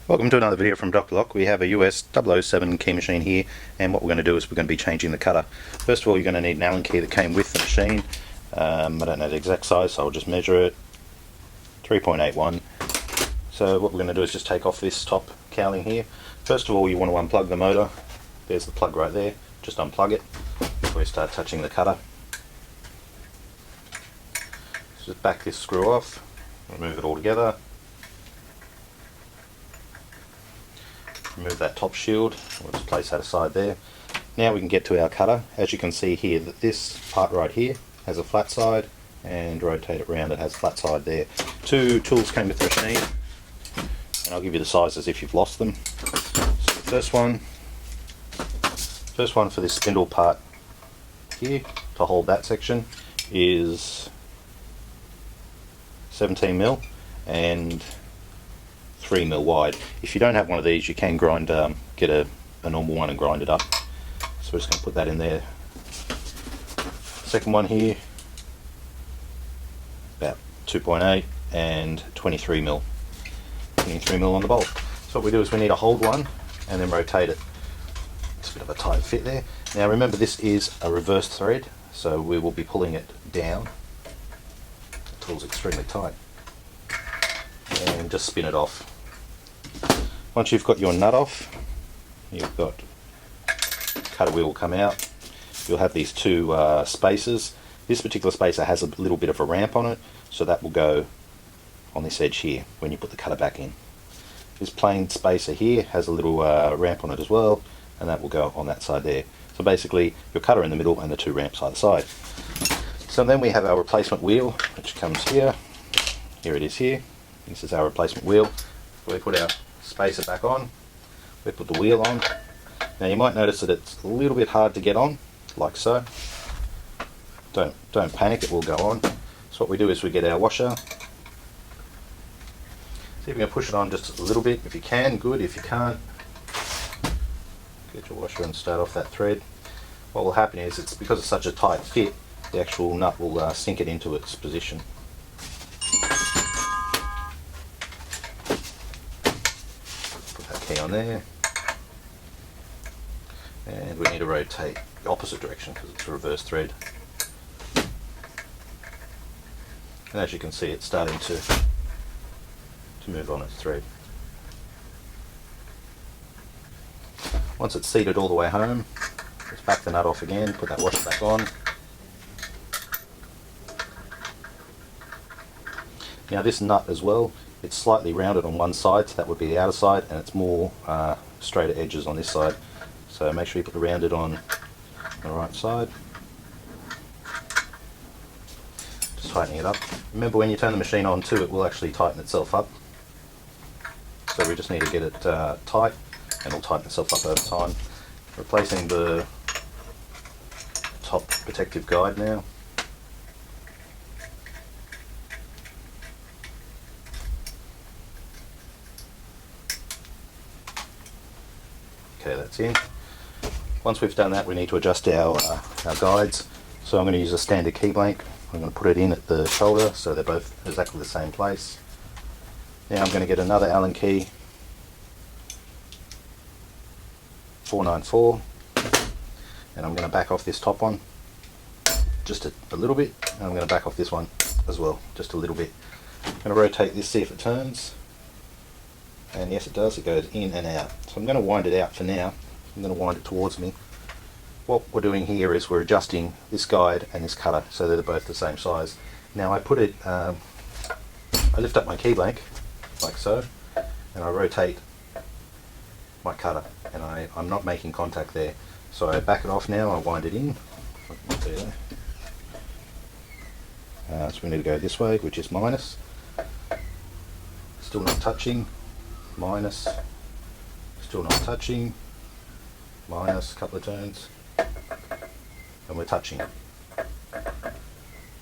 Welcome to another video from Dr. Lock. We have a US 007 key machine here, and what we're going to do is we're going to be changing the cutter. First of all, you're going to need an Allen key that came with the machine. I don't know the exact size, so I'll just measure it. 3.81. So what we're going to do is just take off this top cowling here. First of all, you want to unplug the motor. There's the plug right there. Just unplug it before you start touching the cutter. Just back this screw off, remove it all together. Remove that top shield. We'll just place that aside there. Now we can get to our cutter. As you can see here, that this part right here has a flat side, and rotate it around, it has a flat side there. Two tools came with the machine, and I'll give you the sizes if you've lost them. So the first one for this spindle part here, to hold that section, is 17mm and 3mm wide. If you don't have one of these, you can grind, get a normal one and grind it up. So we're just going to put that in there. Second one here, about 2.8 and 23mm. 23mm on the bolt. So what we do is we need to hold one and then rotate it. It's a bit of a tight fit there. Now remember, this is a reverse thread, so we will be pulling it down. The tool's extremely tight. And just spin it off. Once you've got your nut off, you've got cutter wheel will come out. You'll have these two spacers. This particular spacer has a little bit of a ramp on it, so that will go on this edge here when you put the cutter back in. This plain spacer here has a little ramp on it as well, and that will go on that side there. So basically your cutter in the middle and the two ramps either side. So then we have our replacement wheel, which comes here. Here it is here. This is our replacement wheel. We put our spacer back on, we put the wheel on. Now you might notice that it's a little bit hard to get on, like so. Don't panic, it will go on. So what we do is we get our washer. See if you can push it on just a little bit. If you can, good. If you can't, get your washer and start off that thread. What will happen is, it's because it's such a tight fit, the actual nut will sink it into its position. Key on there, and we need to rotate the opposite direction because it's a reverse thread. And as you can see, it's starting to move on its thread. Once it's seated all the way home, just back the nut off again, put that washer back on. Now this nut as well, it's slightly rounded on one side, so that would be the outer side, and it's more straighter edges on this side. So make sure you put the rounded on the right side. Just tightening it up. Remember, when you turn the machine on too, it will actually tighten itself up. So we just need to get it tight, and it'll tighten itself up over time. Replacing the top protective guide now. Okay, that's in. Once we've done that, we need to adjust our guides. So I'm going to use a standard key blank. I'm going to put it in at the shoulder so they're both exactly the same place. Now I'm going to get another Allen key, 494, and I'm going to back off this top one just a little bit, and I'm going to back off this one as well, just a little bit. I'm going to rotate this, see if it turns. And yes, it does, it goes in and out. So I'm going to wind it out for now. I'm going to wind it towards me. What we're doing here is we're adjusting this guide and this cutter so they're both the same size. Now I put it, I lift up my key blank, like so, and I rotate my cutter, and I'm not making contact there. So I back it off now, I wind it in. So we need to go this way, which is minus. Still not touching. Minus, still not touching, minus, a couple of turns, and we're touching.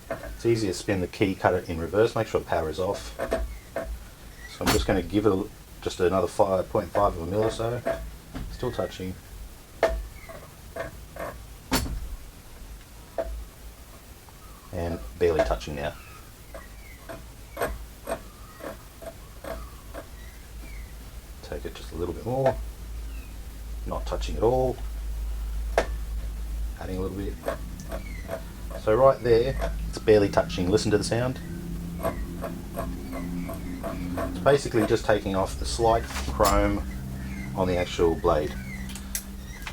It's easy to spin the key, cut it in reverse, make sure the power is off. So I'm just going to give it just another 5.5 of a mil or so, still touching. And barely touching now. Take it just a little bit more, not touching at all, adding a little bit. So right there, it's barely touching. Listen to the sound. It's basically just taking off the slight chrome on the actual blade.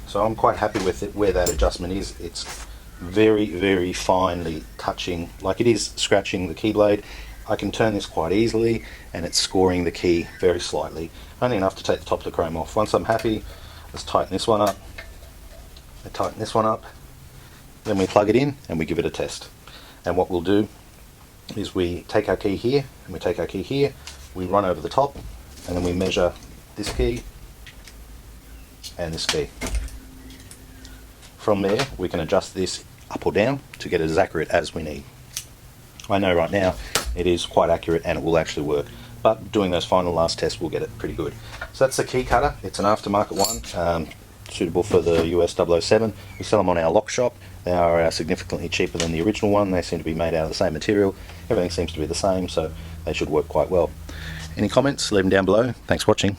So I'm quite happy with it where that adjustment is. It's very, very finely touching, like it is scratching the key blade. I can turn this quite easily and it's scoring the key very slightly. Only enough to take the top of the chrome off. Once I'm happy, let's tighten this one up. I tighten this one up. Then we plug it in and we give it a test. And what we'll do is we take our key here and we take our key here, we run over the top and then we measure this key and this key. From there we can adjust this up or down to get it as accurate as we need. I know right now it is quite accurate and it will actually work, but doing those final last tests will get it pretty good. So that's the key cutter. It's an aftermarket one, suitable for the US 007. We sell them on our lock shop. They are significantly cheaper than the original one. They seem to be made out of the same material. Everything seems to be the same, so they should work quite well. Any comments? Leave them down below. Thanks for watching.